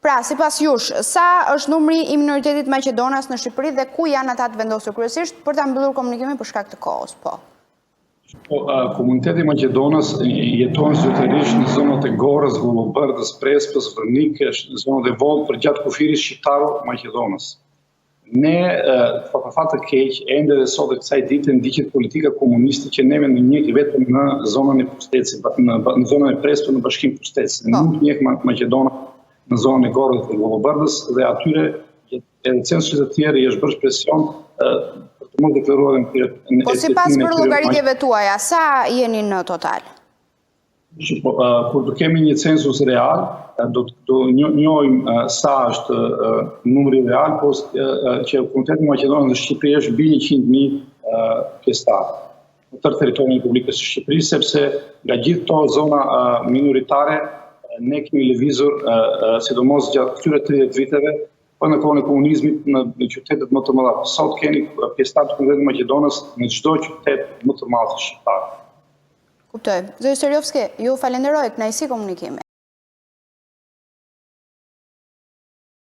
Pra, sipas jush, sa është numri I minoritetit Maqedonas në Shqipëri dhe ku janë ata të vendosur kryesisht për ta mbyllur komunikimin për shkak të kohës, po? Komuniteti Maqedonas jeton zyrtarisht në zonat e Gorës, Vullobërdës, Prespës, Vërnikës, në zonat e vogël për gjatë kufirit shqiptaro-Maqedonas. Ne, për fat të keq, ende dhe sot e kësaj dite ndiqet politika komuniste që neve në njëjtë vetëm në zonën e Pustetësit, në zonën e Prespës në Bashkimin Pustetësit. Nuk njeh Maqedona në zonën e Gorës dhe Vullobërdës dhe atyre edhe censusit të tjerë I është bërë presion për të mos deklaruar në Po sipas për llogaritjeve tuaja, sa jeni në total? Kur do kemi një census real, do njohim sa është numri real, po që Komuniteti Maqedonas dhe Shqipëria është mbi 100.000 pjesëtar në tërë territorin e Republikës së Shqipërisë, sepse nga gjithë to zona minoritare ne kemi lëvizur, sidomos gjatë këtyre 30 viteve, po në kohën e komunizmit në qytetet më të mëdha. Sot kemi pjesëtar të Komunitetit Maqedonas në çdo qytet më të madh shqiptar. Kuptoj. Zoti Seriovski, ju falenderoj, kënaqësi komunikimi.